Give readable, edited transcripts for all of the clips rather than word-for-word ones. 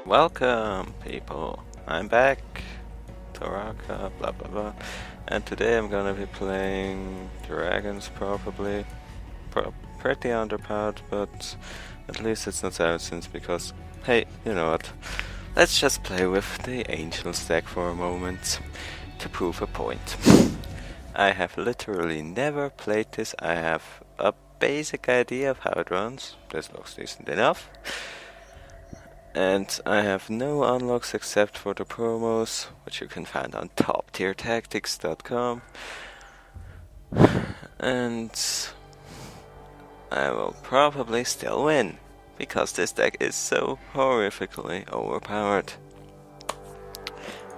Welcome, people. I'm back. Toraka, blah blah blah. And today I'm gonna be playing dragons, probably. Pretty underpowered, but at least it's not Saracens because, hey, you know what? Let's just play with the Angels deck for a moment to prove a point. I have literally never played this. I have a basic idea of how it runs. This looks decent enough. And I have no unlocks except for the promos, which you can find on toptiertactics.com. And I will probably still win, because this deck is so horrifically overpowered.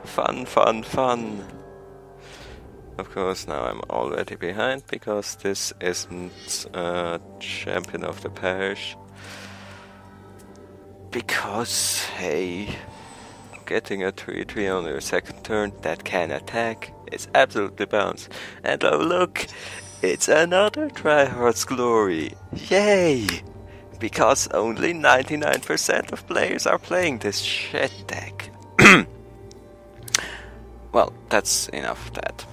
Fun, fun, fun! Of course, now I'm already behind, because this isn't Champion of the Parish. Because, hey, getting a 3-3 on your second turn that can attack is absolutely bounce. And oh look, it's another Tryhard's Glory! Yay! Because only 99% of players are playing this shit deck. Well, that's enough of that.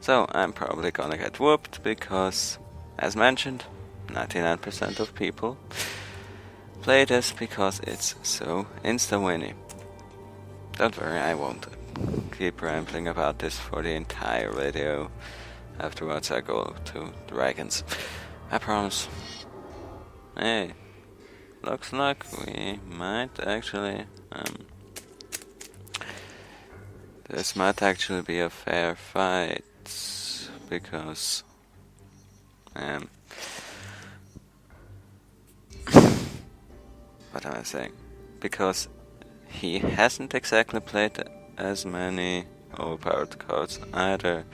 So I'm probably gonna get whooped because, as mentioned, 99% of people play this because it's so insta-winning. Don't worry, I won't keep rambling about this for the entire video. Afterwards I go to dragons. I promise. Hey, looks like we might actually... this might actually be a fair fight, because... what am I saying? Because he hasn't exactly played as many overpowered cards either.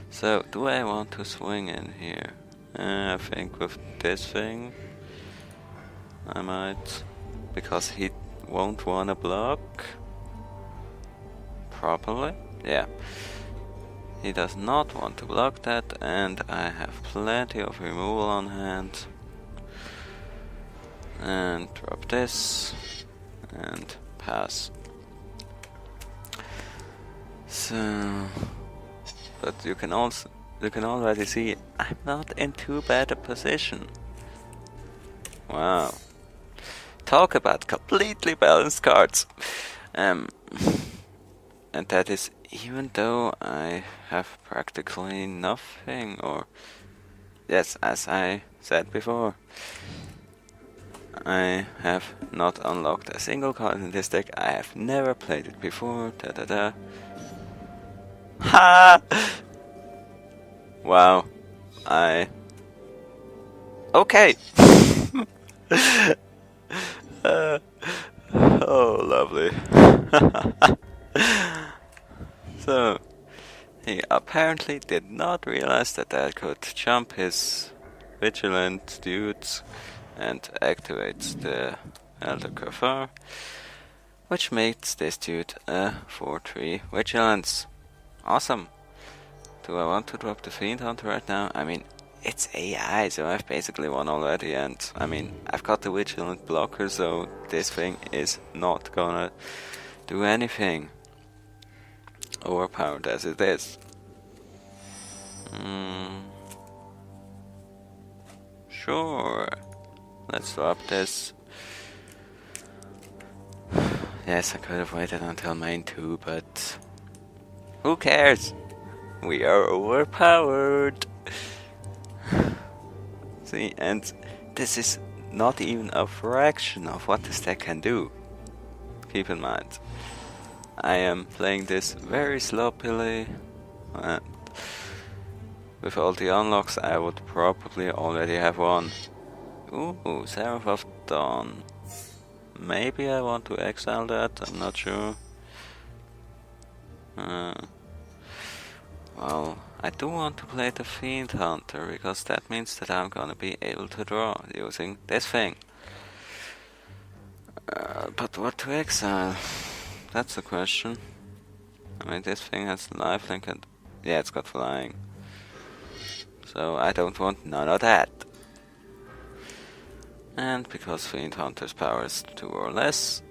So, do I want to swing in here? I think with this thing I might, because he won't wanna block properly. Yeah, he does not want to block that, and I have plenty of removal on hand. And drop this and pass. So, but you can already see I'm not in too bad a position. Wow, talk about completely balanced cards. And that is even though I have practically nothing, or yes, as I said before, I have not unlocked a single card in this deck. I have never played it before. Da da da. Ha! Wow. Okay. Oh, lovely. So, he apparently did not realize that I could jump his vigilant dudes and activates the Elder Cafar, which makes this dude a 4-3 Vigilance. Awesome! Do I want to drop the Fiend Hunter right now? I mean, it's AI, so I've basically won already, and I mean, I've got the Vigilant blocker, so this thing is not gonna do anything. Overpowered as it is. Sure. Let's drop this. Yes, I could have waited until main 2, but who cares? We are overpowered. See, and this is not even a fraction of what this deck can do. Keep in mind, I am playing this very sloppily. With all the unlocks, I would probably already have won. Ooh, Seraph of Dawn. Maybe I want to exile that, I'm not sure. Well, I do want to play the Fiend Hunter, because that means that I'm gonna be able to draw using this thing. But what to exile? That's the question. I mean, this thing has lifelink and... yeah, it's got flying. So I don't want none of that. And because Fiend Hunter's power is 2 or less,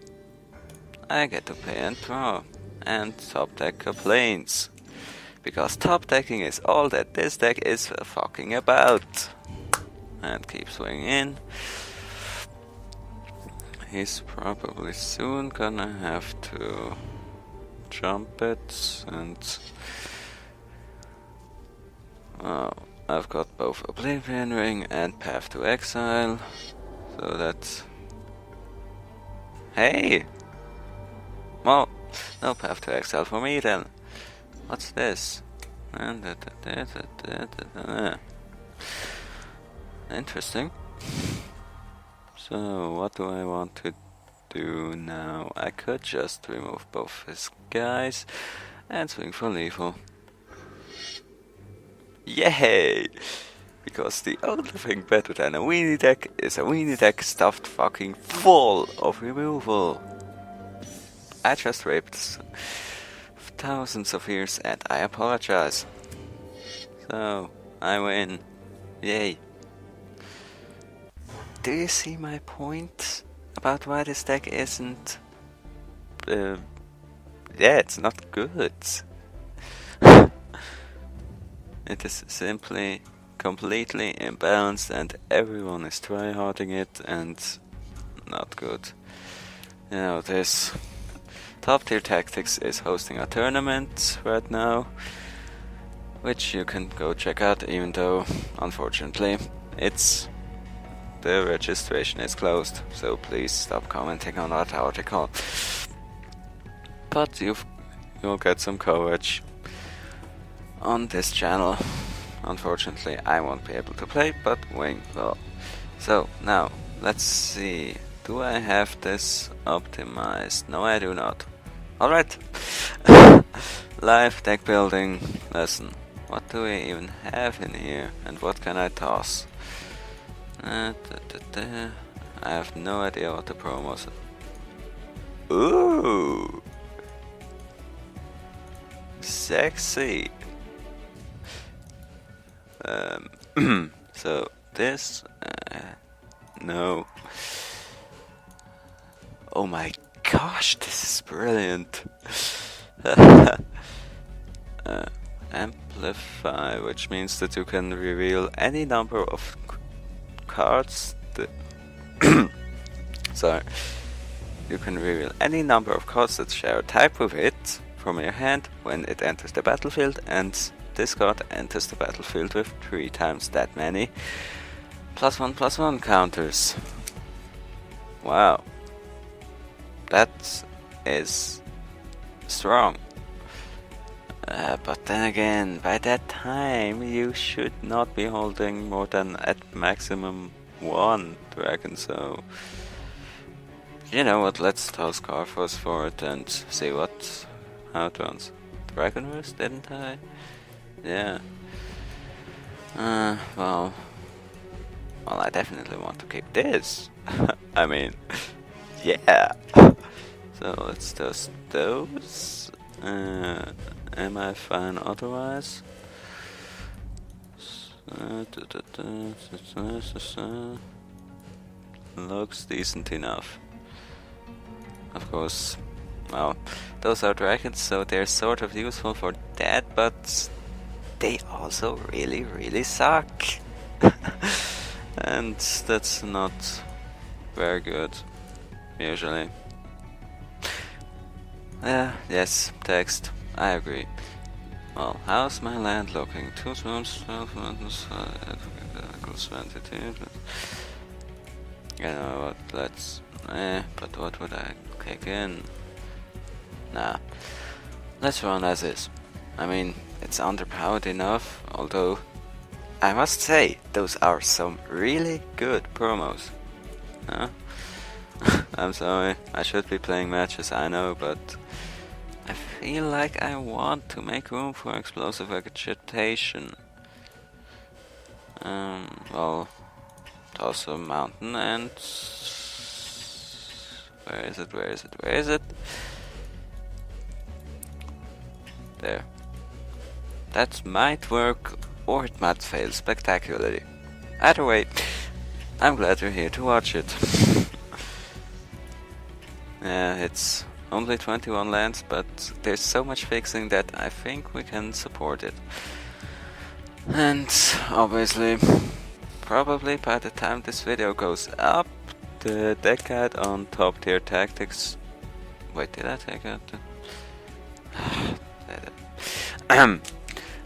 I get to pay and draw, and top deck complains. Because top decking is all that this deck is fucking about. And keep swinging in. He's probably soon gonna have to jump it, and I've got both Oblivion Ring and Path to Exile, so that's... Hey! Well, no Path to Exile for me then. What's this? Interesting. So, what do I want to do now? I could just remove both his guys and swing for lethal. Yay! Because the only thing better than a weenie deck is a weenie deck stuffed fucking full of removal. I just raped thousands of years and I apologize. So, I win. Yay. Do you see my point about why this deck isn't... yeah, it's not good. It is simply completely imbalanced and everyone is tryharding it and not good. You know, this Top Tier Tactics is hosting a tournament right now, which you can go check out, even though, unfortunately, the registration is closed, so please stop commenting on that article. But you'll get some coverage on this channel. Unfortunately, I won't be able to play, but Wing will. So, now, let's see. Do I have this optimized? No, I do not. Alright. Live deck building lesson. What do we even have in here? And what can I toss? I have no idea what the promos are. Ooh! Sexy! So this... no. Oh my gosh, this is brilliant! Amplify, which means that you can reveal any number of cards sorry. You can reveal any number of cards that share a type with it from your hand when it enters the battlefield, and this card enters the battlefield with 3 times that many +1/+1 counters. Wow. That is strong. But then again, by that time you should not be holding more than at maximum 1 dragon, so... You know what, let's toss Carforce for it and see how it runs. Dragonverse, didn't I? Yeah. Well, I definitely want to keep this. I mean, yeah. So let's toss those. Am I fine otherwise? Looks decent enough. Of course, well, those are dragons, so they're sort of useful for that, but they also really, really suck. And that's not very good, usually. Yes, text. I agree. Well, how's my land looking? 2 zones, 12 mountains, 22. You know what, let's... but what would I kick in? Nah. Let's run as is. I mean, it's underpowered enough, although... I must say, those are some really good promos. Huh? I'm sorry, I should be playing matches, I know, but... I feel like I want to make room for explosive vegetation. Well, toss a mountain and... Where is it? There. That might work, or it might fail spectacularly. Either way, I'm glad you're here to watch it. Yeah, it's only 21 lands, but there's so much fixing that I think we can support it. And obviously, probably by the time this video goes up, the deck guide on top tier tactics. Wait, did I take out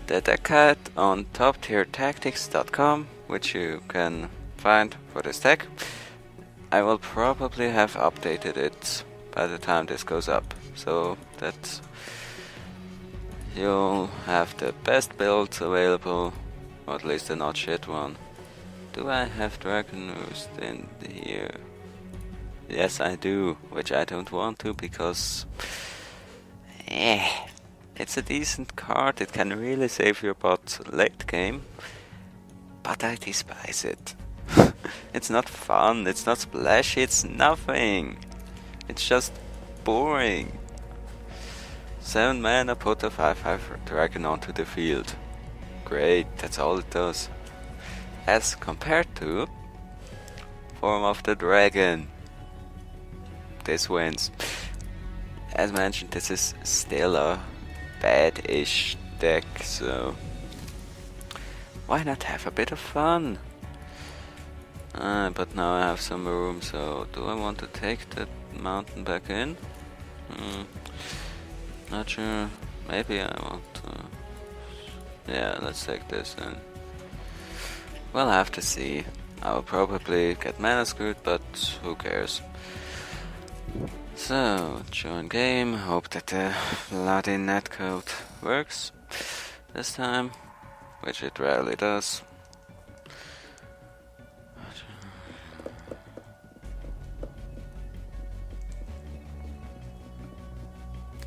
the deck guide on toptiertactics.com, which you can find for this deck. I will probably have updated it by the time this goes up, so that you'll have the best builds available, or at least a not shit one. Do I have Dracomancer in here? Yes, I do, which I don't want to because it's a decent card. It can really save your bot late game, but I despise it. It's not fun, it's not splashy, it's nothing. It's just boring. 7 mana, put a 5/5 dragon onto the field. Great, that's all it does. As compared to Form of the Dragon. This wins. As mentioned, this is still a bad-ish deck, so why not have a bit of fun? But now I have some room, so do I want to take the mountain back in? Not sure. Maybe I want to. Yeah, let's take this in. We'll have to see. I'll probably get mana screwed, but who cares? So, join game. Hope that the bloody netcode works this time, which it rarely does.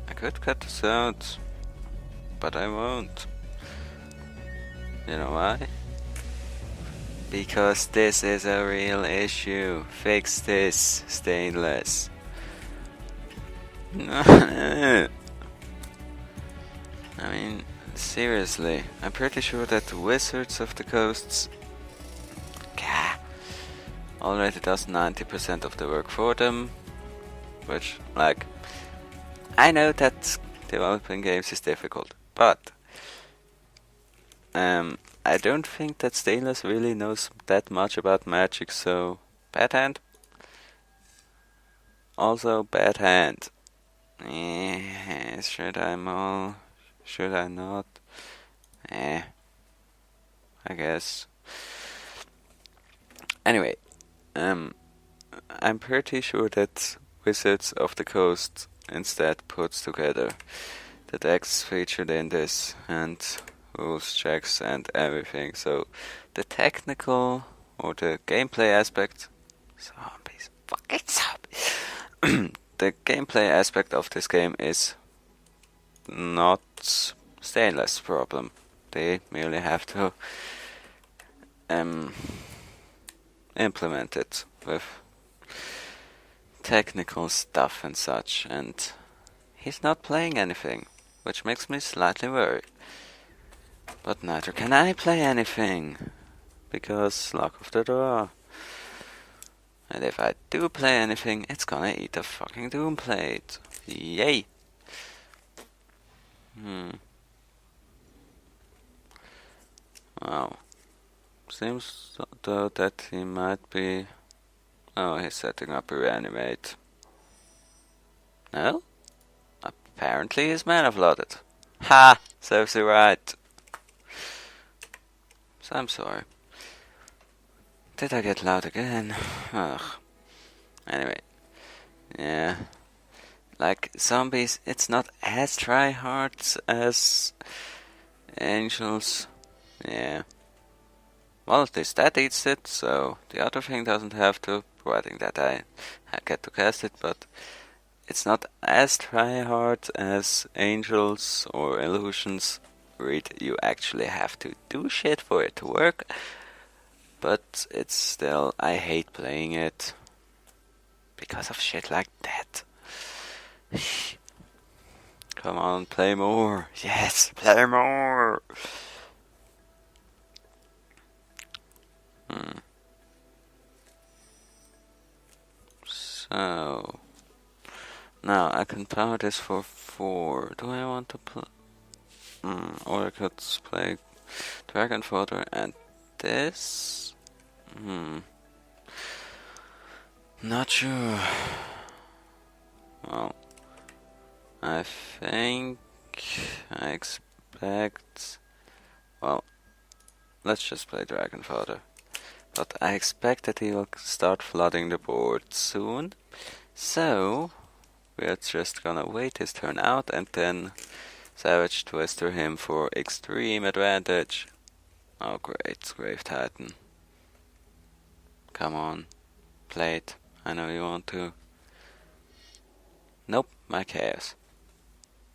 I could cut this out, but I won't. You know why? Because this is a real issue. Fix this, Stainless. I mean, seriously, I'm pretty sure that Wizards of the Coasts already does 90% of the work for them, which, like, I know that developing games is difficult, but I don't think that Stainless really knows that much about Magic, so bad hand. Also bad hand. Should I mull? Should I not? I guess. Anyway, I'm pretty sure that Wizards of the Coast instead puts together the decks featured in this and rules checks and everything. So the technical or the gameplay aspect, zombies, fucking zombies. The gameplay aspect of this game is not Stainless' problem. They merely have to implement it with technical stuff and such, and he's not playing anything, which makes me slightly worried. But neither can I play anything, because luck of the draw. And if I do play anything, it's gonna eat a fucking Doom Plate. Yay! Wow. Seems though that he might be... Oh, he's setting up a reanimate. No? Apparently he's mana flooded. Ha! Serves you right. So I'm sorry. Did I get loud again? Ugh. Anyway. Yeah. Like, zombies, it's not as tryhard as angels. Yeah. Well, this stat eats it, so the other thing doesn't have to, providing that I get to cast it, but it's not as tryhard as angels or illusions. You actually have to do shit for it to work, but it's still, I hate playing it because of shit like that. Come on, play more. Yes, play more. So, Now I can power this for 4. Do I want to play? Or I could play Dragon Fodder and this? Not sure. Well, I think I expect... Well, let's just play Dragon Fodder. But I expect that he will start flooding the board soon. So, we're just gonna wait his turn out and then Savage Twister him for extreme advantage. Oh great, Grave Titan. Come on, play it. I know you want to. Nope, my Chaos.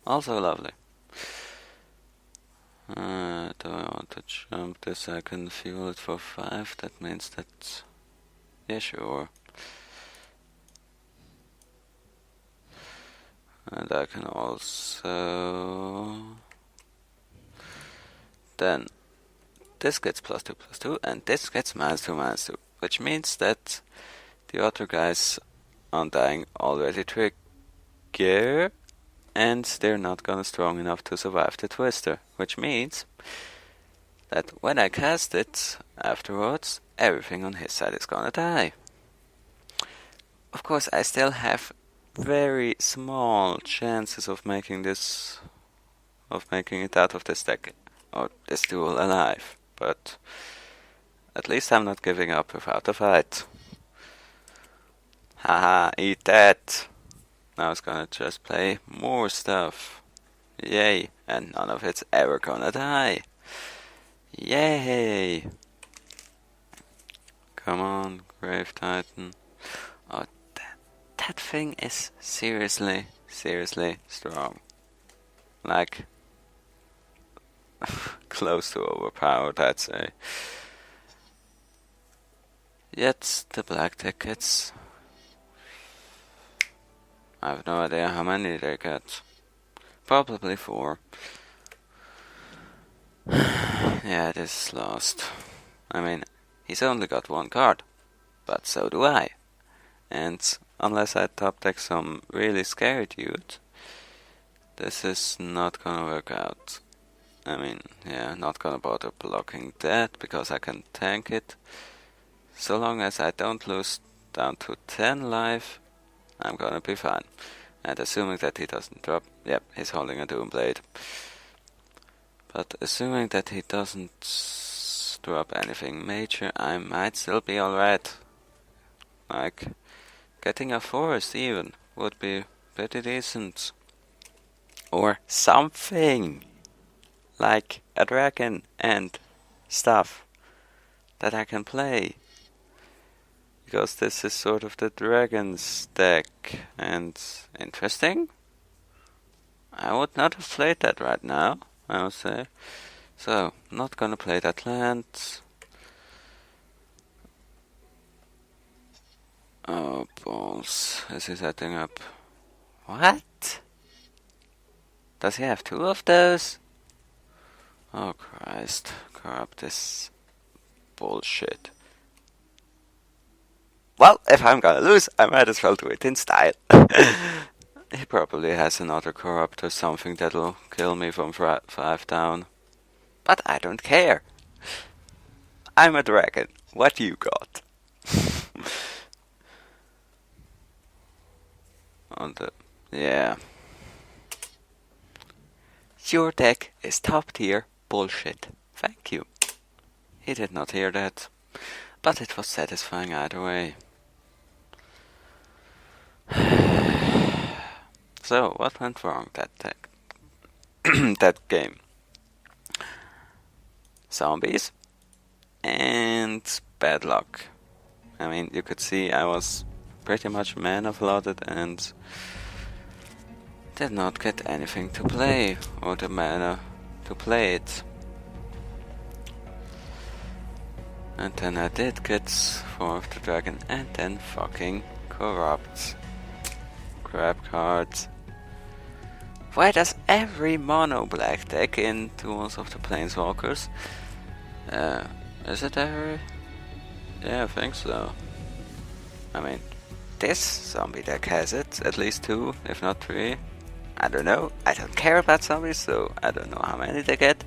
Also lovely. Do I want to jump this? I can fuel it for 5. That means that... Yeah, sure. And I can also... Then this gets +2/+2 and this gets -2/-2. Which means that the other guys Undying already trigger and they're not gonna strong enough to survive the Twister. Which means that when I cast it afterwards, everything on his side is gonna die. Of course, I still have very small chances of making it out of this deck or this duel alive, but at least I'm not giving up without a fight. Haha, eat that! Now it's gonna just play more stuff. Yay, and none of it's ever gonna die. Yay! Come on, Grave Titan. Oh, that thing is seriously strong. Like, close to overpowered, I'd say. Yet the black deck gets... I have no idea how many they get. Probably 4. Yeah, this is lost. I mean, he's only got 1 card, but so do I. And unless I top deck some really scary dude, this is not gonna work out. I mean, yeah, not gonna bother blocking that because I can tank it. So long as I don't lose down to 10 life, I'm gonna be fine. And assuming that he doesn't drop... Yep, he's holding a Doomblade. But assuming that he doesn't drop anything major, I might still be alright. Like, getting a forest even would be pretty decent. Or something! Like a dragon and stuff that I can play. Because this is sort of the dragon's deck, and interesting. I would not have played that right now, I would say. So, not gonna play that land. Oh, balls. Is he setting up? What? Does he have 2 of those? Oh, Christ. Corrupt this bullshit. Well, if I'm gonna lose, I might as well do it in style. He probably has another corrupt or something that'll kill me from 5 down. But I don't care. I'm a dragon. What you got? Yeah. Your deck is top tier bullshit. Thank you. He did not hear that. But it was satisfying either way. So, what went wrong that game? Zombies and bad luck. I mean, you could see I was pretty much mana flooded and did not get anything to play, or the mana to play it. And then I did get Form of the Dragon and then fucking Corrupt. Crap cards. Why does every mono black deck in Duels of the Planeswalkers? Is it every? Yeah, I think so. I mean, this zombie deck has it, at least 2, if not 3. I don't know, I don't care about zombies, so I don't know how many they get.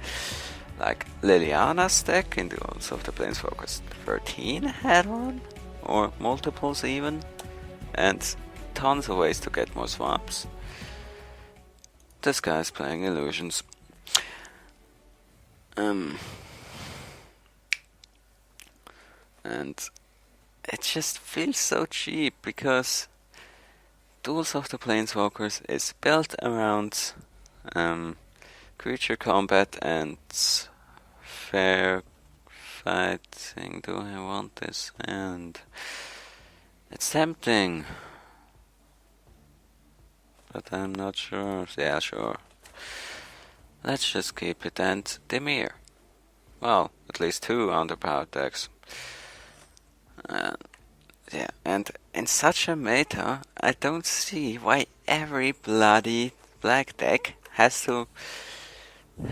Like Liliana's deck in Duels of the Planeswalkers 13 had one, or multiples even, and tons of ways to get more swamps. This guy's playing illusions. And it just feels so cheap because Duels of the Planeswalkers is built around creature combat and fair fighting. Do I want this? And it's tempting, but I'm not sure. Yeah, sure. Let's just keep it. And Dimir. Well, at least 2 underpowered decks. Yeah, and in such a meta, I don't see why every bloody black deck has to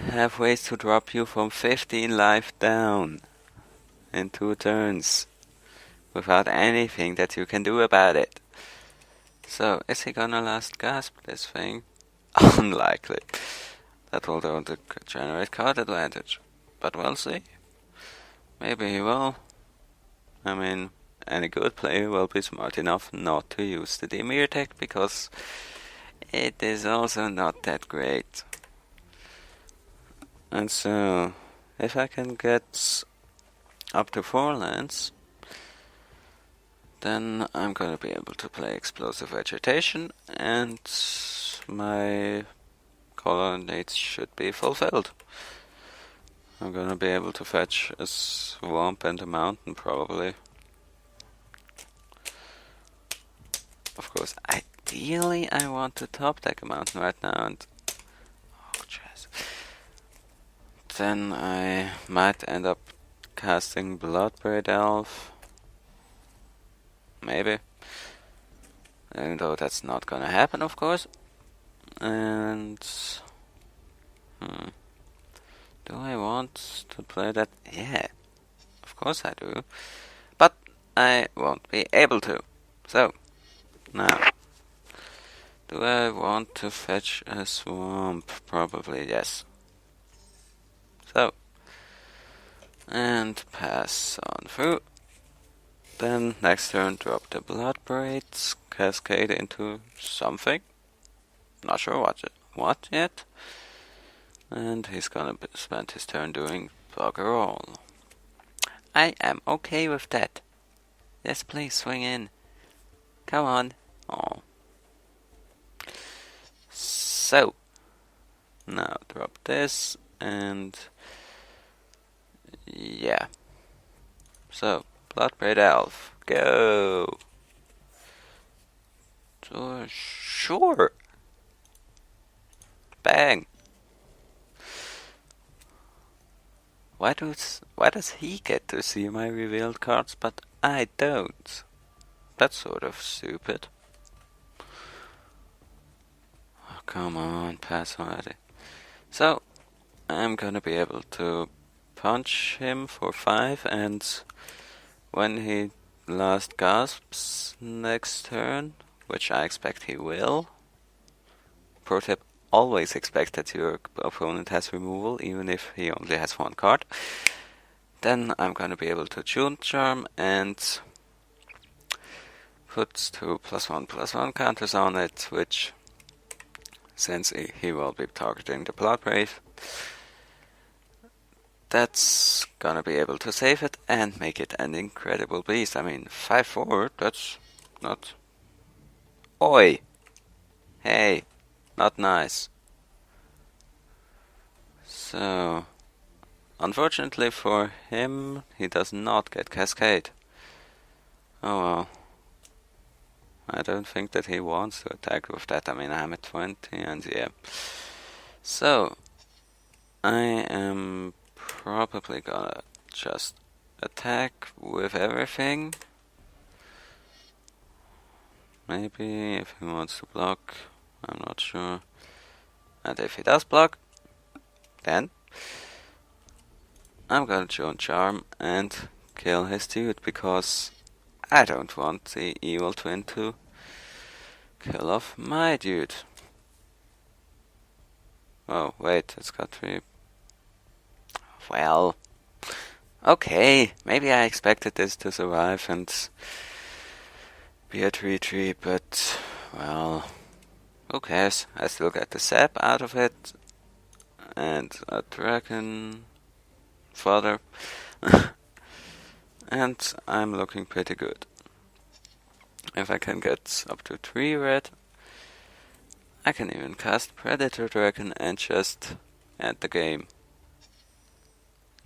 have ways to drop you from 15 life down in 2 turns without anything that you can do about it. So, is he gonna last gasp this thing? Unlikely. That will do to generate card advantage. But we'll see. Maybe he will. I mean, any good player will be smart enough not to use the Dimir deck because it is also not that great. And so, if I can get up to 4 lands, then I'm gonna be able to play Explosive Vegetation and my color needs should be fulfilled. I'm gonna be able to fetch a swamp and a mountain probably. Of course, ideally I want to top deck a mountain right now and oh jeez. Then I might end up casting Bloodbraid Elf. Maybe. Even though that's not gonna happen, of course. And do I want to play that? Yeah, of course I do. But I won't be able to. So, now, do I want to fetch a swamp? Probably yes. So, and pass on through. Then next turn drop the Bloodbraids, cascade into something. Not sure what yet. And he's gonna spend his turn doing bugger all. I am okay with that. Yes, please swing in. Come on. Oh. So, now drop this and yeah. So, Bloodbraid Elf, go. Sure. Bang. Why does he get to see my revealed cards, but I don't? That's sort of stupid. Oh, come on, pass already. So, I'm gonna be able to punch him for 5, and when he last gasps next turn, which I expect he will. Pro tip, always expect that your opponent has removal, even if he only has 1 card. Then I'm gonna be able to Tune Charm and put 2 +1/+1 counters on it, which, since he will be targeting the Bloodbraid, that's gonna be able to save it and make it an incredible beast. I mean, 5/4, that's not... Oi! Hey! Not nice. So, unfortunately for him, he does not get Cascade. Oh well. I don't think that he wants to attack with that. I mean, I'm at 20 and yeah. So, I am probably gonna just attack with everything. Maybe if he wants to block, I'm not sure. And if he does block, then I'm gonna Tune Charm and kill his dude, because I don't want the evil twin to kill off my dude. Oh, wait, it's got 3. Well, okay, maybe I expected this to survive and be a 3-3, but, well, who cares? I still get the sap out of it, and a dragon fodder, and I'm looking pretty good. If I can get up to 3 red, I can even cast Predator Dragon and just end the game.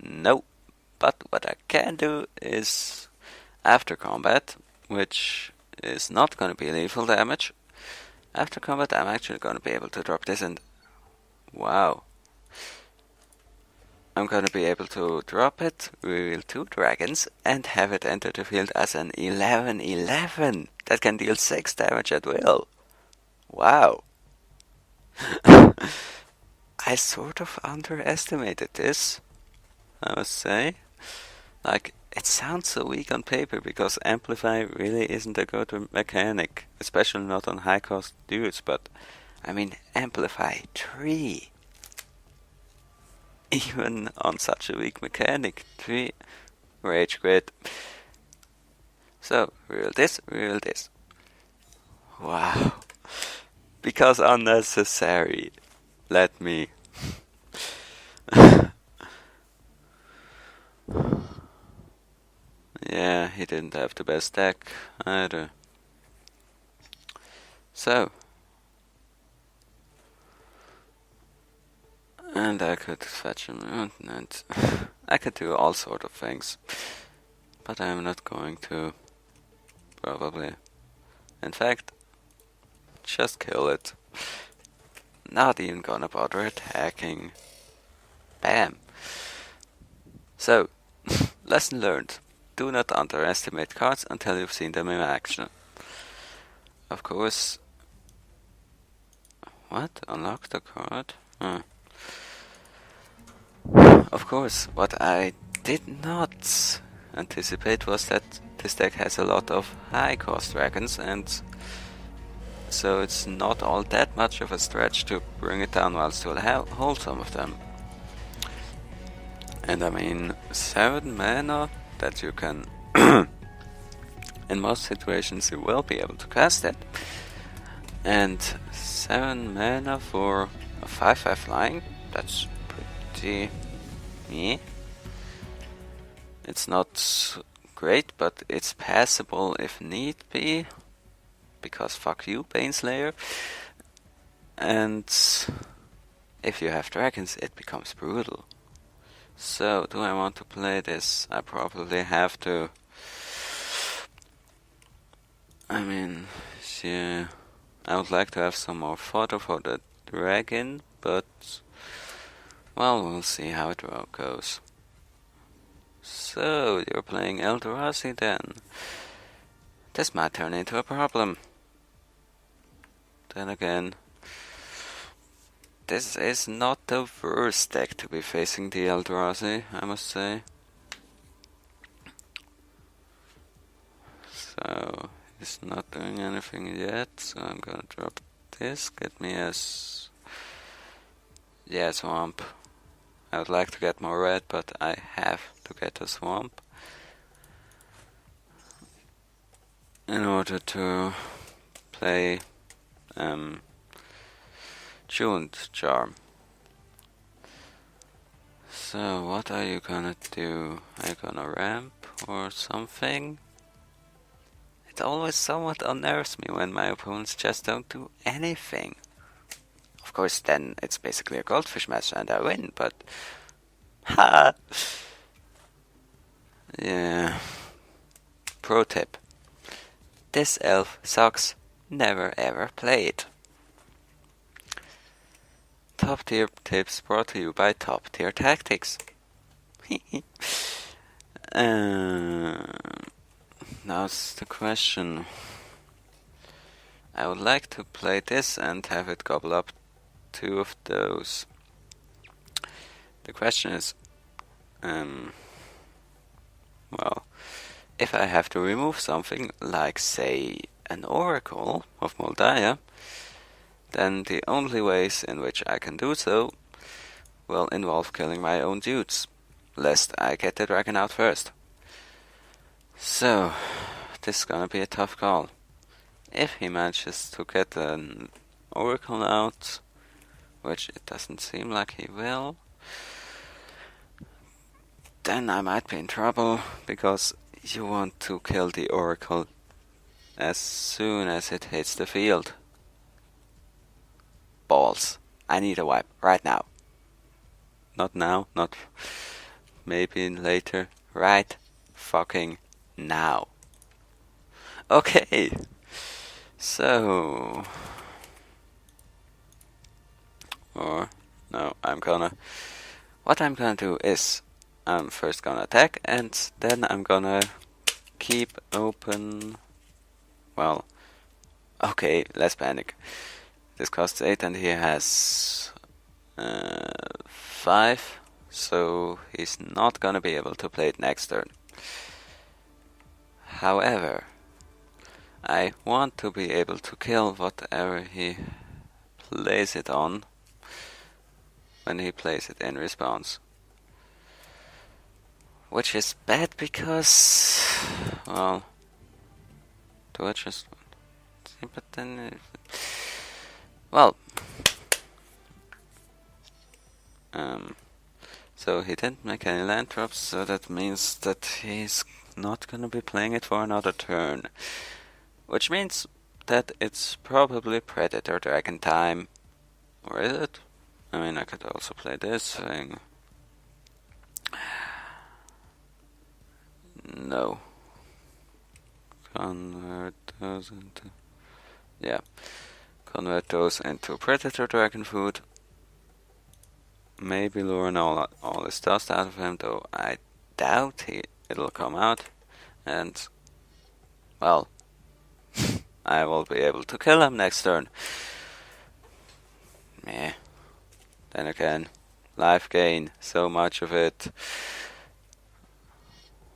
No, but what I can do is after combat, which is not going to be lethal damage. After combat, I'm actually going to be able to drop this, and wow. I'm going to be able to drop it, reveal 2 dragons, and have it enter the field as an 11/11 that can deal 6 damage at will. Wow. I sort of underestimated this, I must say. Like, it sounds so weak on paper because Amplify really isn't a good mechanic, especially not on high cost dudes, but I mean, Amplify 3. Even on such a weak mechanic, 3. Rage quit. So, reveal this. Wow. Because unnecessary. Let me. Yeah, he didn't have the best deck either. So. And I could fetch him and I could do all sort of things. But I'm not going to. Probably. In fact, just kill it. Not even gonna bother attacking. Bam. So, lesson learned. Do not underestimate cards until you've seen them in action. Of course. What? Unlock the card? Of course, what I did not anticipate was that this deck has a lot of high cost dragons, and so it's not all that much of a stretch to bring it down while still hold some of them. And I mean, 7 mana that you can in most situations you will be able to cast it, and 7 mana for a 5/5 flying, that's pretty meh. It's not great, but it's passable if need be, because fuck you, Baneslayer. And if you have dragons, it becomes brutal. So, do I want to play this? I probably have to. I mean, yeah, I would like to have some more fodder for the dragon, but, well, we'll see how it goes. So, you're playing Eldrazi then. This might turn into a problem. Then again, this is not the worst deck to be facing the Eldrazi, I must say. So, he's not doing anything yet, so I'm gonna drop this, get me a swamp. I would like to get more red, but I have to get a swamp in order to play Tuned Charm. So what are you gonna do? Are you gonna ramp or something? It always somewhat unnerves me when my opponents just don't do anything. Of course, then it's basically a goldfish match and I win, but ha! Yeah. Pro tip. This elf sucks. Never ever play it. Top tier tips brought to you by Top Tier Tactics. Now's the question. I would like to play this and have it gobble up 2 of those. The question is, well, if I have to remove something, like say an Oracle of Moldiah, then the only ways in which I can do so will involve killing my own dudes, lest I get the dragon out first. So, this is gonna be a tough call. If he manages to get an Oracle out, which it doesn't seem like he will, then I might be in trouble, because you want to kill the Oracle as soon as it hits the field. Balls. I need a wipe right now. Not now, not maybe later. Right fucking now. Okay. So... Or... No, what I'm gonna do is... I'm first gonna attack, and then I'm gonna keep open... Well... Okay, let's panic. This costs 8 and he has... 5, so he's not gonna be able to play it next turn. However, I want to be able to kill whatever he plays it on when he plays it in response. Which is bad because, well, do I just... But then... Well... So he didn't make any land drops, so that means that he's not gonna be playing it for another turn. Which means that it's probably Predator Dragon time. Or is it? I mean, I could also play this thing. No. Convert those into... Yeah. Convert those into Predator Dragon food. Maybe luring all his dust out of him, though I doubt it'll come out. And, well, I will be able to kill him next turn. Meh. Then again, life gain, so much of it.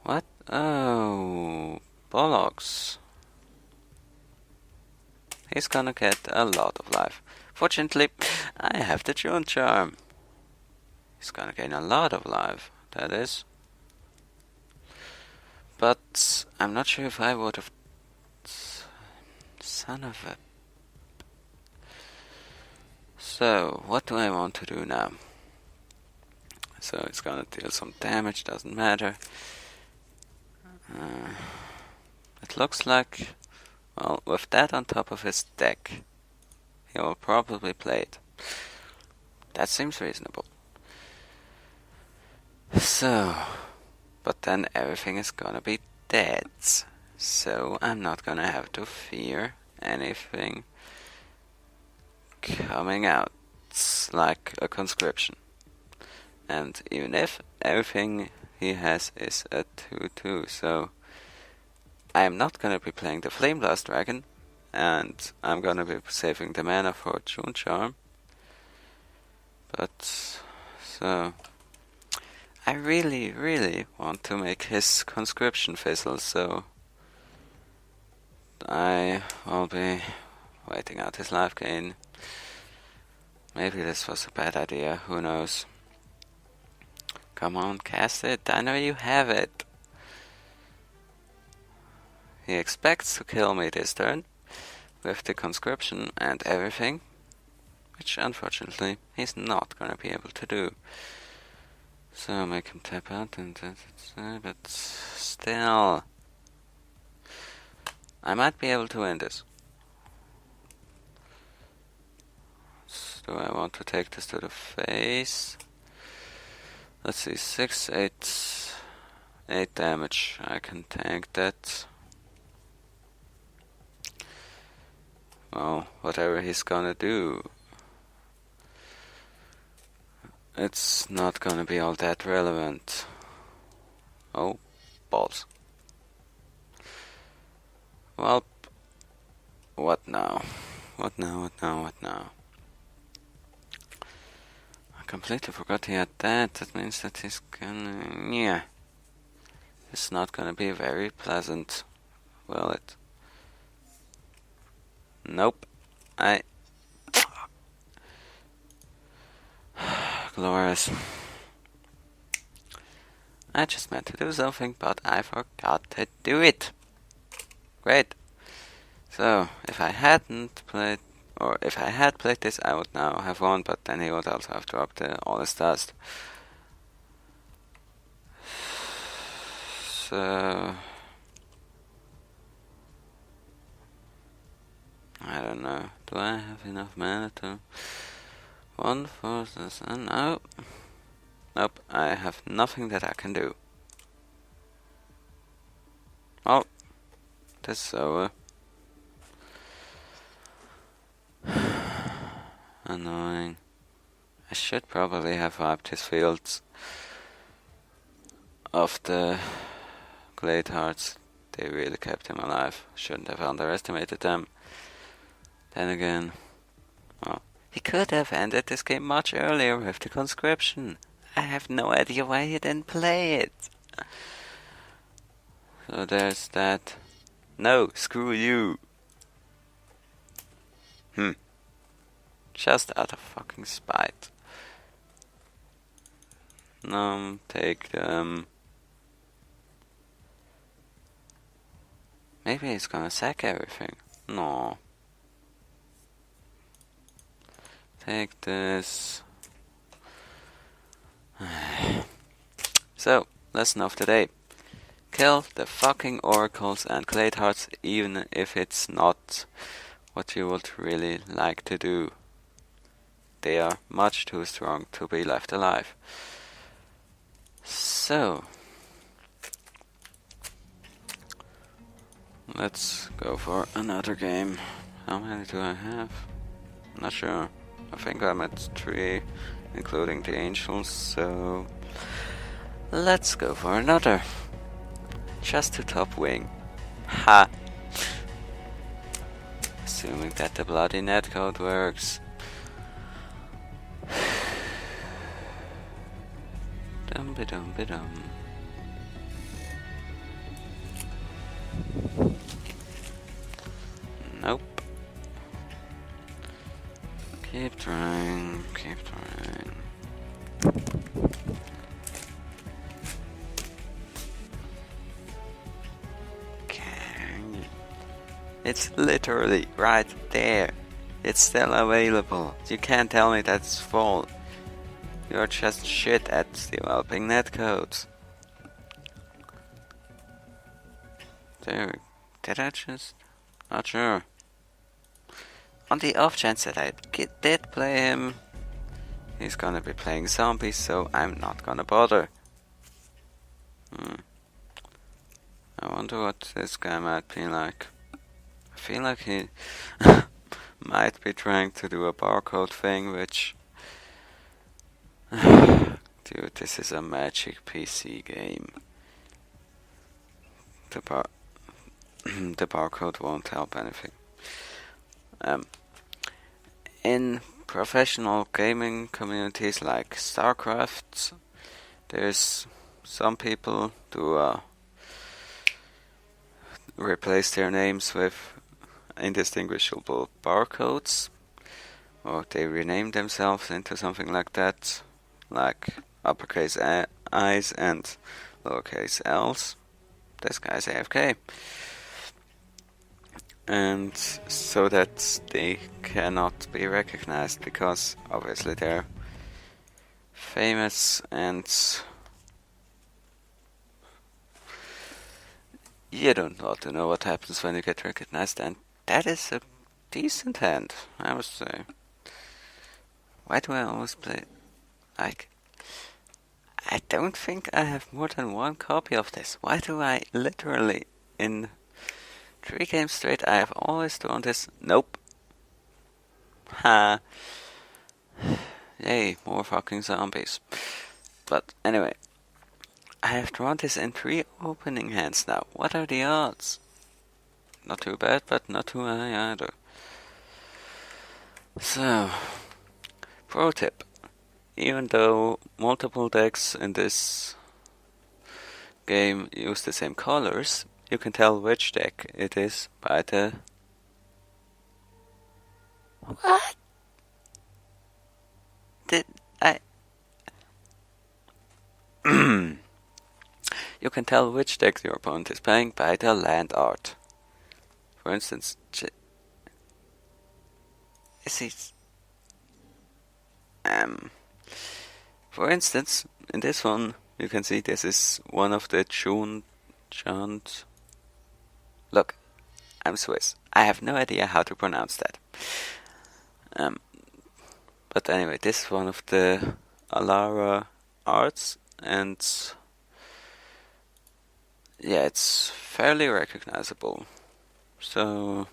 What? Oh, bollocks. He's gonna get a lot of life. Fortunately, I have the June Charm. He's gonna gain a lot of life, that is. But I'm not sure if I would have... Son of a... So, what do I want to do now? So it's gonna deal some damage, doesn't matter. It looks like... Well, with that on top of his deck, he will probably play it. That seems reasonable. So, but then everything is gonna be dead. So I'm not gonna have to fear anything coming out like a conscription. And even if everything he has is a 2/2, so I'm not gonna be playing the Flame Blast Dragon, and I'm gonna be saving the mana for June Charm. But, so... I really, really want to make his conscription fizzle, so I will be waiting out his life gain. Maybe this was a bad idea, who knows. Come on, cast it, I know you have it. He expects to kill me this turn, with the conscription and everything, which unfortunately he's not gonna be able to do. So make him tap out, and but still, I might be able to win this. So do I want to take this to the face? Let's see, 6, 8 damage. I can tank that. Well, whatever he's gonna do, it's not gonna be all that relevant. Oh, balls. Well, what now? What now? I completely forgot he had that. That means that he's gonna... Yeah. is not gonna be very pleasant, will it? Nope. Glorious. I just meant to do something, but I forgot to do it. Great. So, if I hadn't played, or if I had played this, I would now have won, but then he would also have dropped all his dust. So, I don't know. Do I have enough mana to... One for this, no. Nope, I have nothing that I can do. Oh, this is over. Annoying. I should probably have wiped his fields of the Glade Hearts. They really kept him alive. Shouldn't have underestimated them. Then again, well, he could have ended this game much earlier with the conscription. I have no idea why he didn't play it. So there's that. No, screw you. Just out of fucking spite. No, take them. Maybe he's gonna sack everything. No. Take this. So, lesson of the day. Kill the fucking oracles and Glade Hearts, even if it's not what you would really like to do. They are much too strong to be left alive. So, let's go for another game. How many do I have? Not sure. I think I'm at 3, including the angels, so let's go for another. Just to top wing. Ha! Assuming that the bloody netcode works. Dum-be-dum-be-dum. Nope. Keep trying, keep trying. It's literally right there. It's still available. You can't tell me that's full. You're just shit at developing netcodes. There. Did I just? Not sure. On the off chance that I did play him, he's gonna be playing zombies, so I'm not gonna bother. I wonder what this guy might be like. I feel like he might be trying to do a barcode thing, which... Dude, this is a Magic PC game. The barcode won't help anything. In professional gaming communities like StarCraft, there's some people who replace their names with indistinguishable barcodes, or they rename themselves into something like that, like uppercase I's and lowercase L's. This guy's AFK. And so that they cannot be recognized, because obviously they're famous and you don't want to know what happens when you get recognized, and that is a decent hand, I must say. Why do I always play... Like, I don't think I have more than one copy of this. Why do I literally, in 3 games straight, I have always drawn this? Nope. Ha. Yay, more fucking zombies. But anyway, I have drawn this in 3 opening hands now. What are the odds? Not too bad, but not too high either. So, pro tip. Even though multiple decks in this game use the same colors, you can tell which deck it is by the... What? Did I... You can tell which deck your opponent is playing by the land art. For instance, for instance, in this one, you can see this is one of the Jund. Look, I'm Swiss. I have no idea how to pronounce that. But anyway, this is one of the Alara arts, and yeah, it's fairly recognizable. So,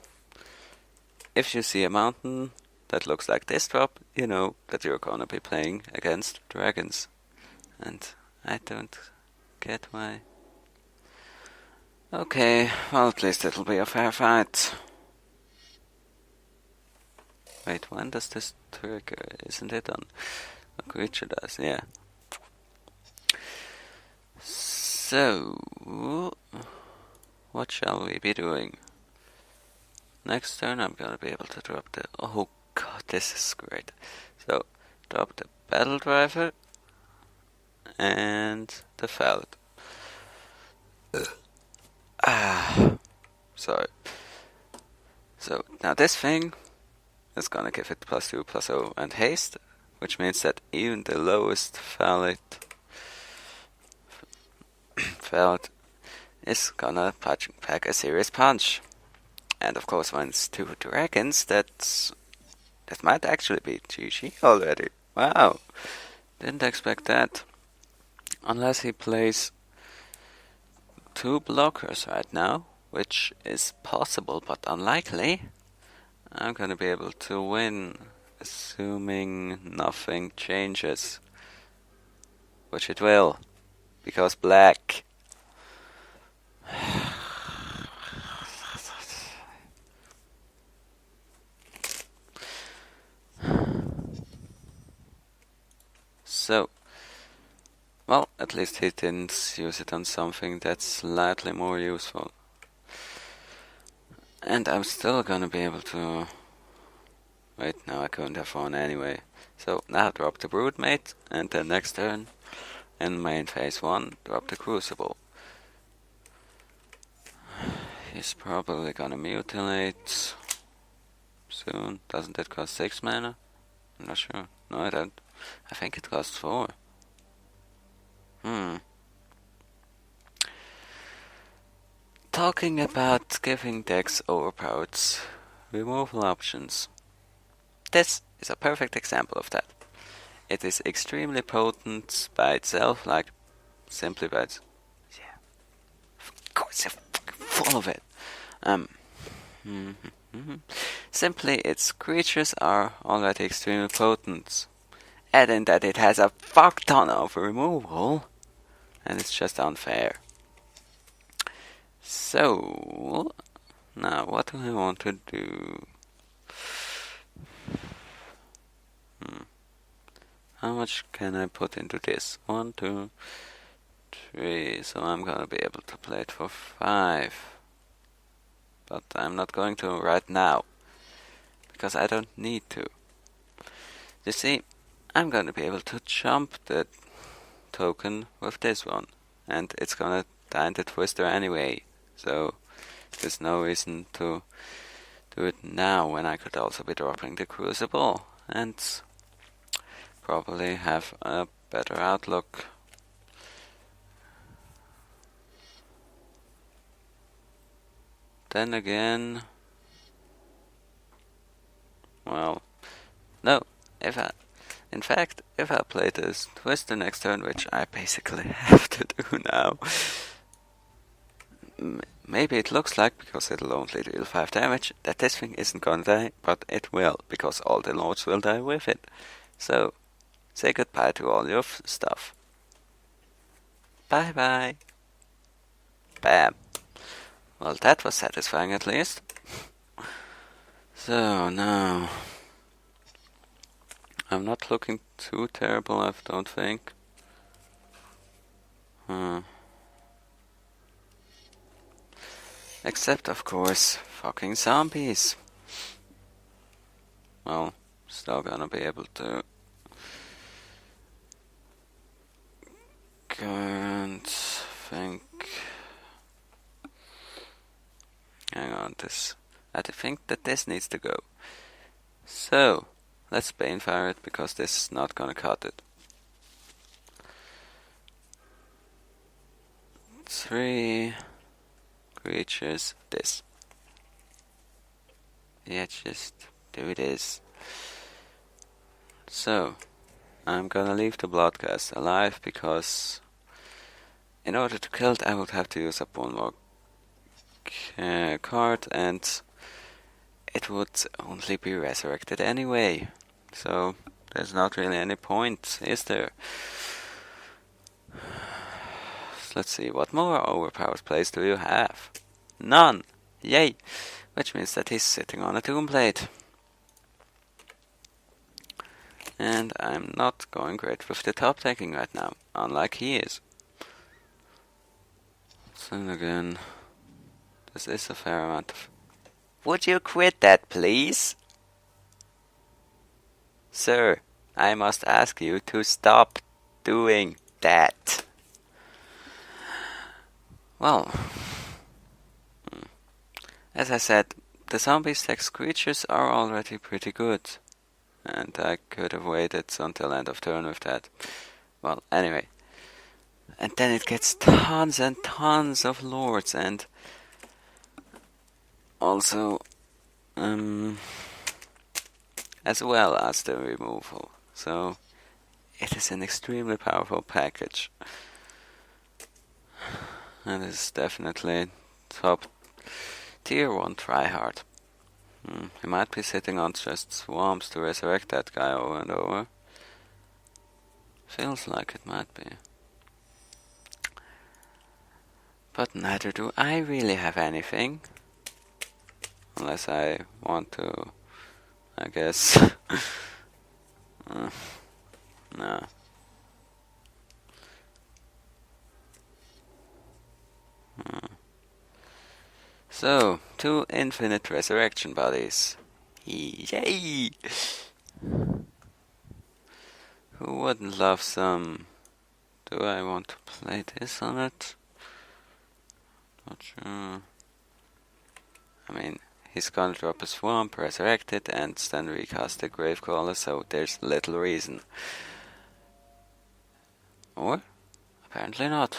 if you see a mountain that looks like this drop, you know that you're gonna be playing against dragons. And I don't get why. Okay, well, at least it'll be a fair fight. Wait, when does this trigger? Isn't it on a creature does? Yeah. So, what shall we be doing? Next turn I'm gonna be able to drop the... Oh god, this is great. So, drop the Battle Driver and the Feld. Sorry. So, now this thing is gonna give it +2/+0 and haste, which means that even the lowest Feld is gonna pack a serious punch. And of course, when it's 2 dragons, that might actually be GG already. Wow, didn't expect that. Unless he plays 2 blockers right now, which is possible but unlikely, I'm gonna be able to win, assuming nothing changes. Which it will, because black. So, well, at least he didn't use it on something that's slightly more useful. And I'm still gonna be able to... Wait, no, I couldn't have won anyway. So, now drop the Broodmate, and then next turn, in main phase 1, drop the Crucible. He's probably gonna mutilate soon. Doesn't it cost 6 mana? I'm not sure. No, I don't. I think it costs 4. Talking about giving decks overpowered removal options. This is a perfect example of that. It is extremely potent by itself, like simply by its... Yeah. Of course, you're full of it. Simply, its creatures are already extremely potent. Add in that it has a fuck ton of removal, and it's just unfair. So, now what do I want to do? How much can I put into this? 1, 2, 3. So I'm gonna be able to play it for 5. But I'm not going to right now, because I don't need to. You see, I'm gonna be able to jump the token with this one, and it's gonna die in the Twister anyway, so there's no reason to do it now when I could also be dropping the Crucible and probably have a better outlook. Then again, well, no, in fact, if I play this Twister next turn, which I basically have to do now, maybe it looks like, because it'll only deal 5 damage, that this thing isn't gonna die, but it will, because all the lords will die with it. So, say goodbye to all your stuff. Bye bye. Bam. Well, that was satisfying at least. So, now... I'm not looking too terrible, I don't think. Except, of course, fucking zombies. Well, still gonna be able to. Can't think. Hang on, I think that this needs to go. So, let's Banefire it because this is not gonna cut it. 3 creatures, this. Yeah, just do this. So, I'm gonna leave the Bloodcast alive because in order to kill it I would have to use up one more card and it would only be resurrected anyway. So, there's not really any point, is there? Let's see, what more overpowered plays do you have? None! Yay! Which means that he's sitting on a Doomblade. And I'm not going great with the top decking right now, unlike he is. So then again, this is a fair amount of... Would you quit that, please? Sir, I must ask you to stop doing that. Well, as I said, the zombie stacks creatures are already pretty good. And I could have waited until end of turn with that. Well, anyway. And then it gets tons and tons of lords and also as well as the removal. So it is an extremely powerful package. And it's definitely top tier 1 tryhard. He might be sitting on just swamps to resurrect that guy over and over. Feels like it might be. But neither do I really have anything. Unless I want to, I guess. No. So, 2 infinite resurrection bodies. Yay! Who wouldn't love some? Do I want to play this on it? Not sure. I mean, he's gonna drop a swamp, resurrect it, and then recast the Gravecrawler, so there's little reason. Or? Apparently not.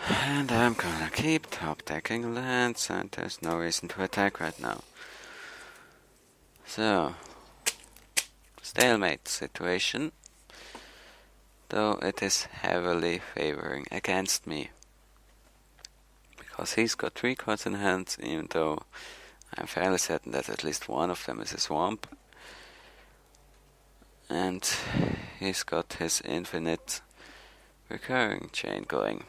And I'm gonna keep top decking lands, and there's no reason to attack right now. So, stalemate situation, though it is heavily favoring against me. Because he's got 3 cards in hand, even though I'm fairly certain that at least one of them is a swamp. And he's got his infinite recurring chain going.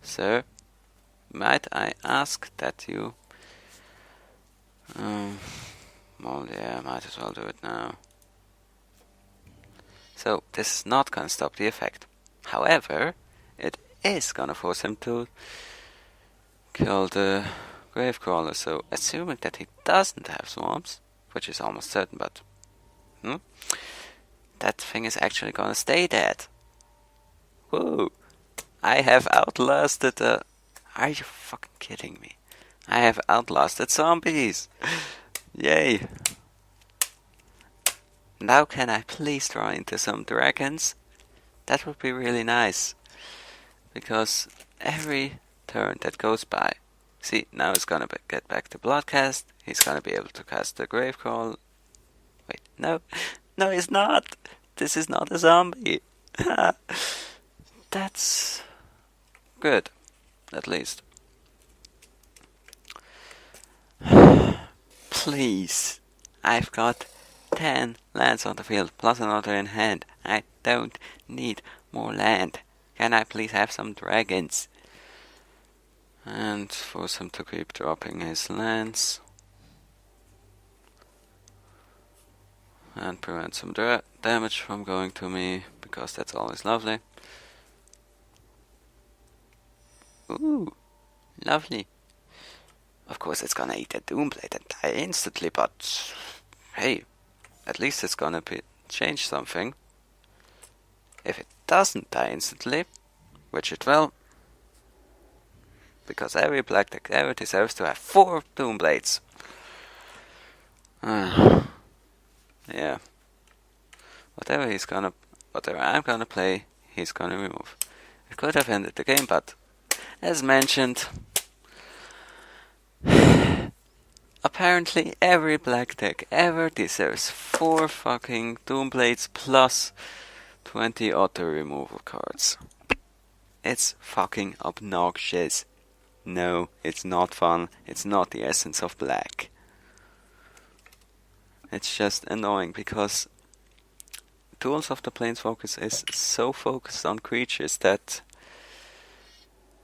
Sir, might I ask that you... well, yeah, might as well do it now. So, this is not gonna stop the effect. However, it is gonna force him to kill the Gravecrawler, so assuming that he doesn't have swamps, which is almost certain, but... that thing is actually gonna stay dead. Whoa! I have outlasted Are you fucking kidding me? I have outlasted zombies! Yay! Now can I please draw into some dragons? That would be really nice. Because every turn that goes by... See, now he's gonna get back to Bloodcast. He's gonna be able to cast the Gravecrawl. Wait, no. No, he's not! This is not a zombie! That's... good, at least. Please, I've got 10 lands on the field, plus another in hand. I don't need more land. Can I please have some dragons? And force him to keep dropping his lands. and prevent some damage from going to me, because that's always lovely. Ooh, lovely. Of course it's gonna eat a Doomblade and die instantly, but hey, at least it's gonna change something. If it doesn't die instantly, which it will, because every black deck ever deserves to have 4 Doomblades. Yeah. Whatever I'm gonna play, he's gonna remove. It could have ended the game, but as mentioned, apparently every black deck ever deserves 4 fucking Doomblades plus 20 auto removal cards. It's fucking obnoxious. No, it's not fun. It's not the essence of black. It's just annoying because Duels of the Planeswalkers is so focused on creatures that,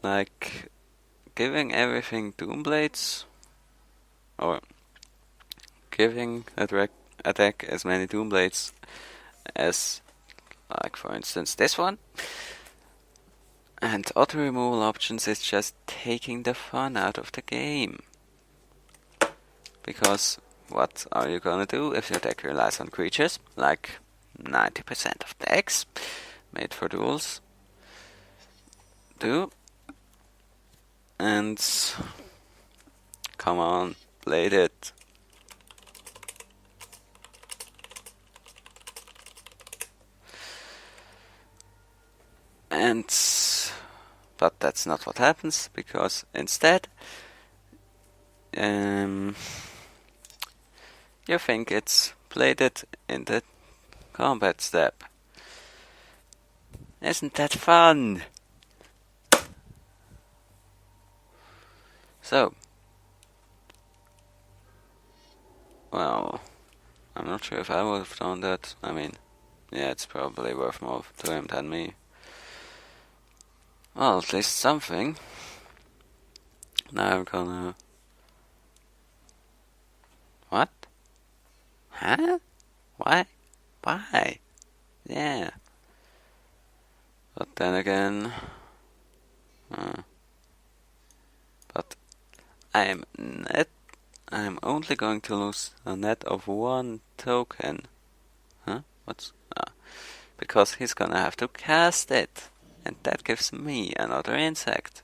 like, giving everything Doomblades, or giving a deck as many Doomblades as, like, for instance, this one, and auto removal options is just taking the fun out of the game. Because what are you gonna do if your deck relies on creatures, like 90% of decks made for duels do? And come on, played it. But that's not what happens, because instead you think it's played it in the combat step. Isn't that fun? So, well, I'm not sure if I would have done that. I mean, yeah, it's probably worth more to him than me. Well, at least something. Now I'm gonna... What? Huh? Why? Why? Yeah. But then again... But I'm only going to lose a net of 1 token. Huh? What's... because he's gonna have to cast it. And that gives me another insect.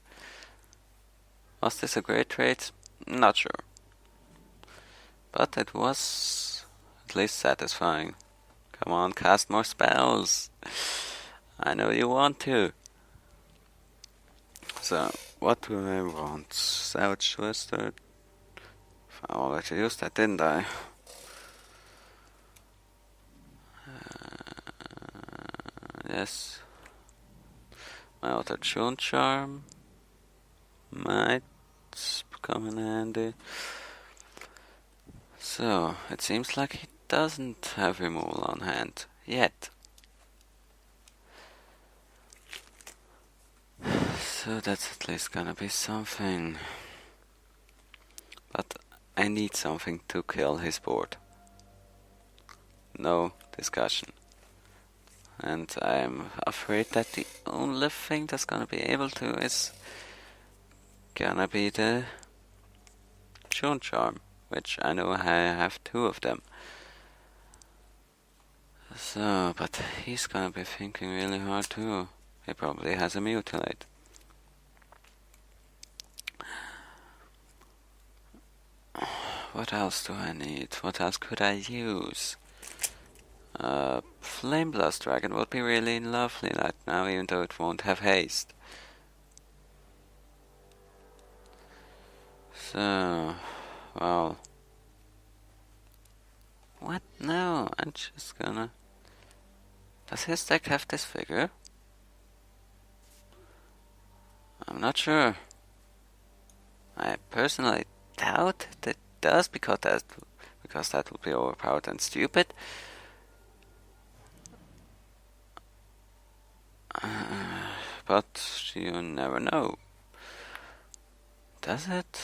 Was this a great trade? Not sure. But it was at least satisfying. Come on, cast more spells. I know you want to. So, what do I want? Savage Twister. I already used that, didn't I? Yes. My other June Charm might come in handy. So, it seems like he doesn't have removal on hand yet. So that's at least gonna be something. But I need something to kill his board. No discussion. And I'm afraid that the only thing that's gonna be able to is gonna be the June Charm, which I know I have 2 of them. So, but he's gonna be thinking really hard too. He probably has a Mutilate. What else do I need? What else could I use? Flame Blast Dragon would be really lovely right now, even though it won't have haste. So, well... What? No, I'm just gonna... Does his deck have this figure? I'm not sure. I personally doubt that it does, because that would be overpowered and stupid. But you never know. Does it?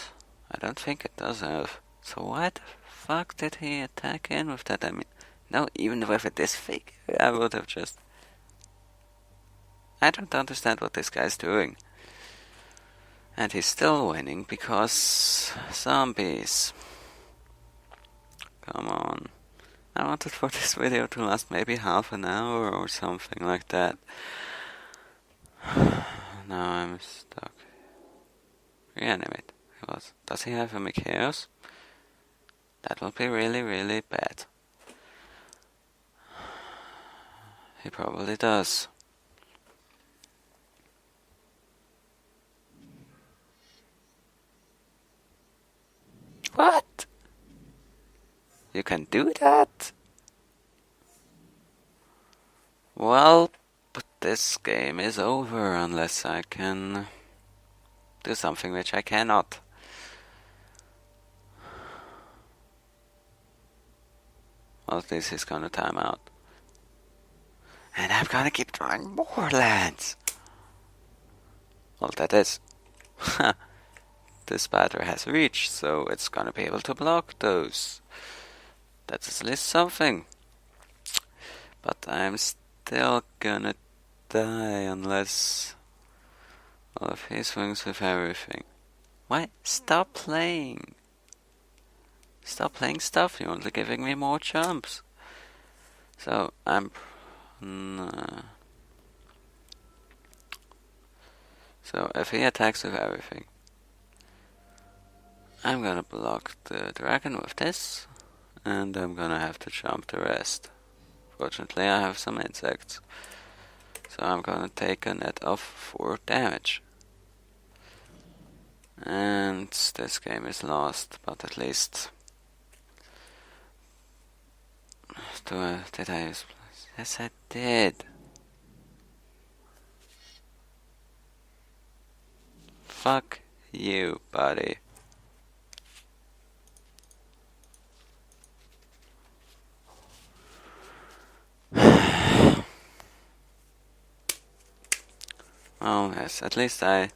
I don't think it does have. So why the fuck did he attack in with that? I mean, No, even with this figure, I would have just... I don't understand what this guy's doing. And he's still winning because zombies. Come on. I wanted for this video to last maybe half an hour or something like that. Now I'm stuck. Reanimate. Does he have a chaos? That would be really, really bad. He probably does. What? You can do that? Well, but this game is over unless I can do something which I cannot. Well, this is gonna time out. And I'm gonna keep drawing more lands. Well, that is. This spider has reach, so it's gonna be able to block those. That's at least something. But I'm still gonna die unless... Well, if he swings with everything. Why? Stop playing! Stop playing stuff, you're only giving me more jumps. So, So, if he attacks with everything, I'm gonna block the dragon with this, and I'm gonna have to jump the rest. Fortunately, I have some insects, so I'm gonna take a net of 4 damage. And this game is lost, but at least... Did I use... Yes, I did. Fuck you, buddy. Oh yes, at least I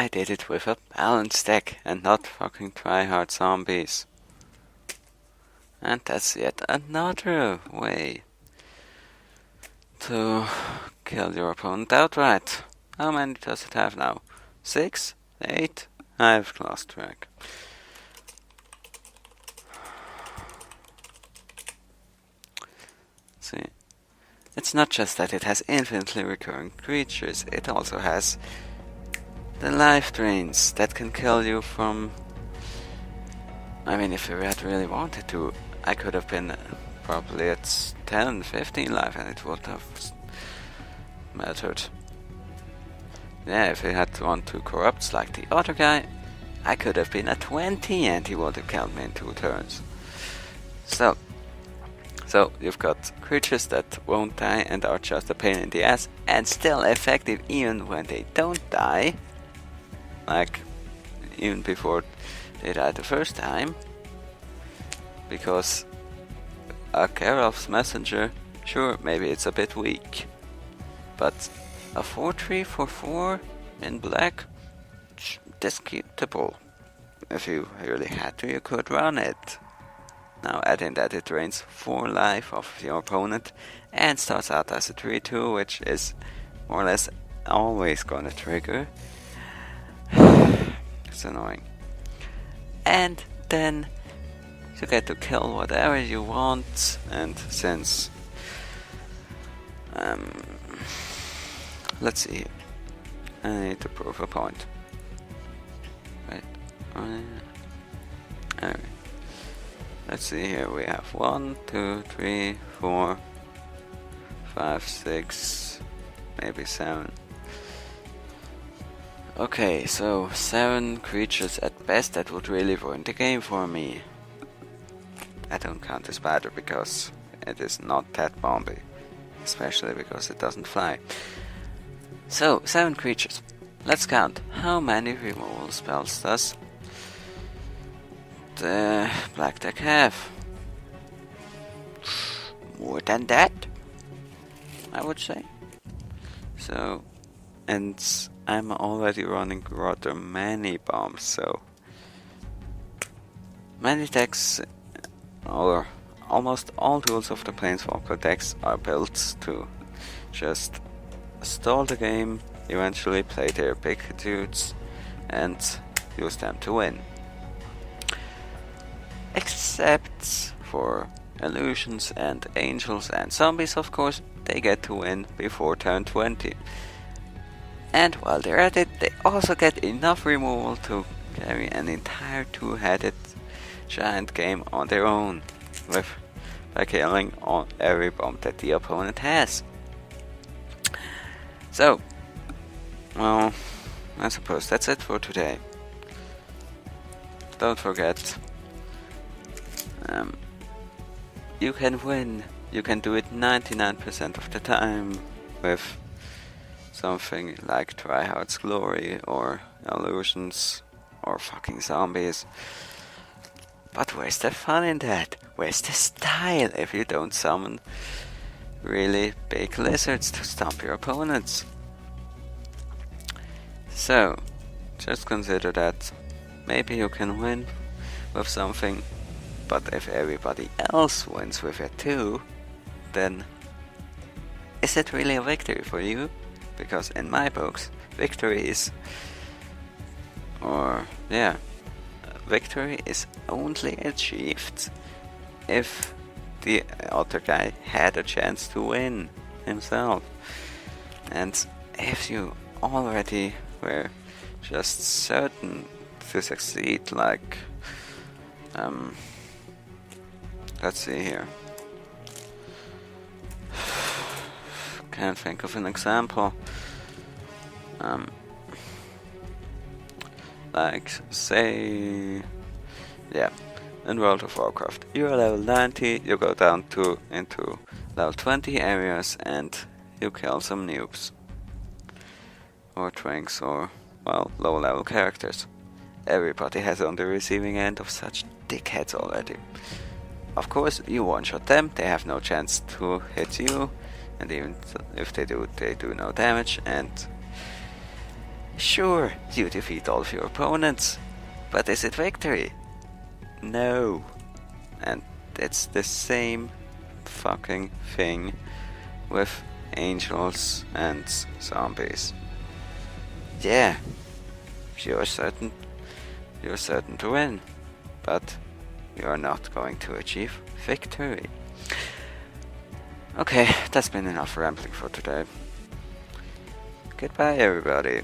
did it with a balanced deck and not fucking tryhard zombies. And that's yet another way to kill your opponent outright. How many does it have now? 6? 8? I've lost track. See, it's not just that it has infinitely recurring creatures, it also has the life drains that can kill you from... I mean, if you had really wanted to, I could have been probably at 10, 15 life and it would have mattered. Yeah, if he had 1, 2 corrupts like the other guy, I could have been at 20 and he would have killed me in 2 turns. So you've got creatures that won't die and are just a pain in the ass and still effective even when they don't die. Like, even before they died the first time. Because a Geralf's Messenger, sure, maybe it's a bit weak. But a 4/3 for 4 in black, disputable. If you really had to, you could run it. Now adding that it drains 4 life of your opponent and starts out as a 3/2, which is more or less always gonna trigger. It's annoying. And then you get to kill whatever you want, and since let's see, I need to prove a point. Right. Anyway. Let's see here, we have 1, 2, 3, 4, 5, 6, maybe 7. Okay, so 7 creatures at best that would really ruin the game for me. I don't count the spider because it is not that bomby, especially because it doesn't fly. So, 7 creatures. Let's count. How many removal spells does the black deck have? More than that, I would say. So, and I'm already running rather many bombs, so Many decks, or almost all Duels of the Planeswalker decks, are built to just stall the game, eventually play their big dudes, and use them to win. Except for illusions and angels and zombies, of course, they get to win before turn 20. And while they're at it, they also get enough removal to carry an entire two-headed giant game on their own, by killing on every bomb that the opponent has. So, well, I suppose that's it for today. Don't forget, you can win. You can do it 99% of the time with something like Tryhard's Glory or Illusions or fucking zombies. But where's the fun in that? Where's the style if you don't summon really big lizards to stomp your opponents? So, just consider that maybe you can win with something, but if everybody else wins with it too, then is it really a victory for you? Because in my books, victory is only achieved if the other guy had a chance to win himself. And if you already were just certain to succeed, like let's see here, can't think of an example. Like say, in World of Warcraft, you're level 90, you go down into level 20 areas and you kill some noobs or twinks or, well, low level characters. Everybody has on the receiving end of such dickheads already. Of course, you one-shot them, they have no chance to hit you, and even if they do no damage, and sure, you defeat all of your opponents, but is it victory? No. And it's the same fucking thing with angels and zombies. Yeah, you're certain to win, but you're not going to achieve victory. Okay, that's been enough rambling for today. Goodbye, everybody.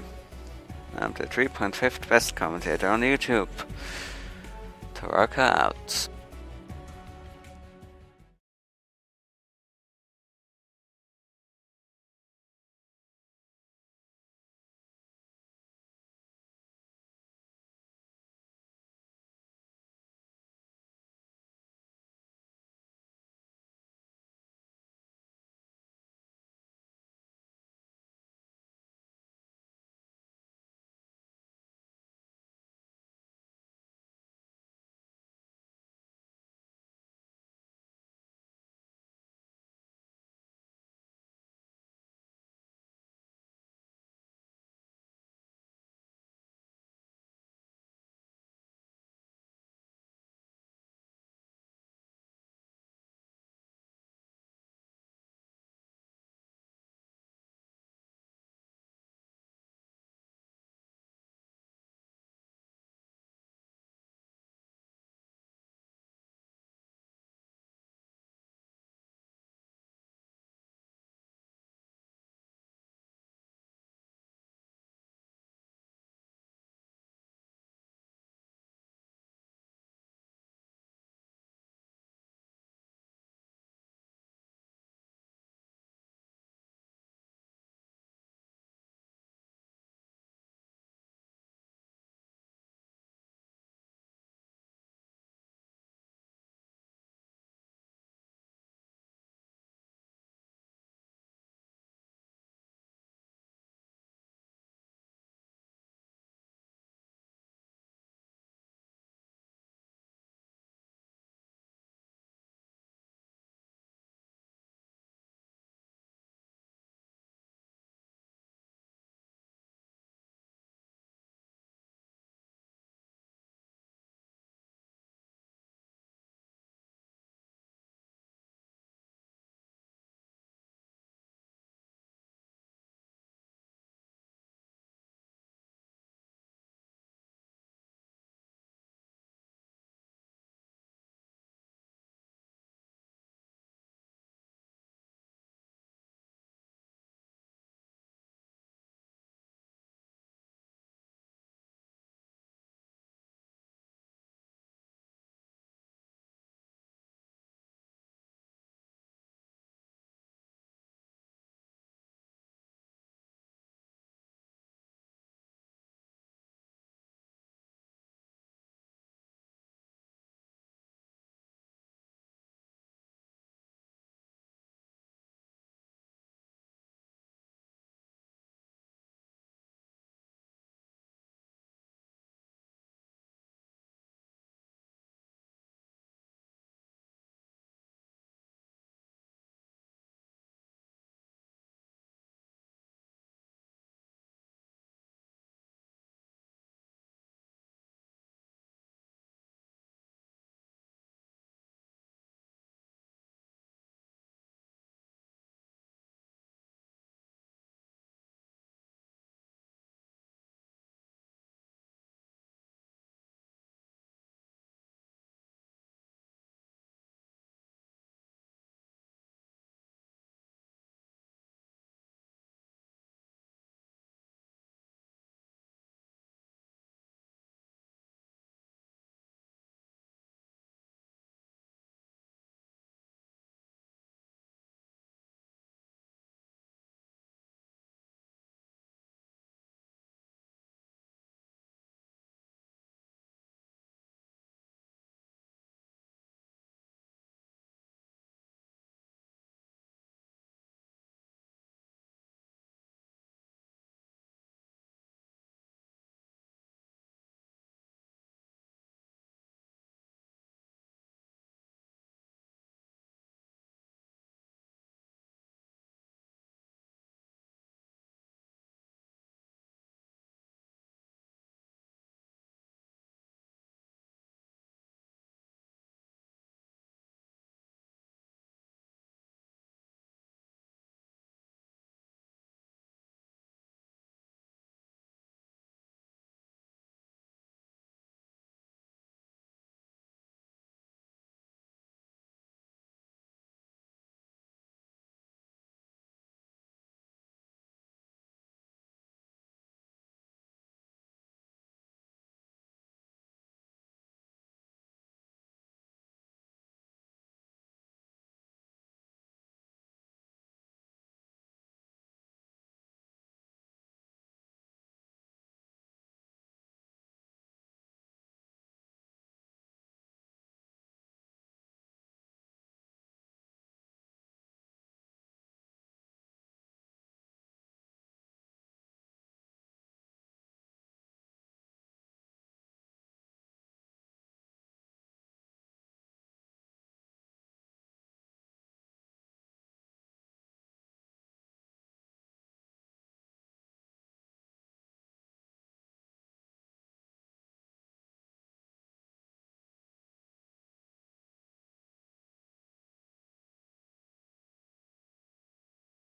I'm the 3.5th best commentator on YouTube. Toraka out.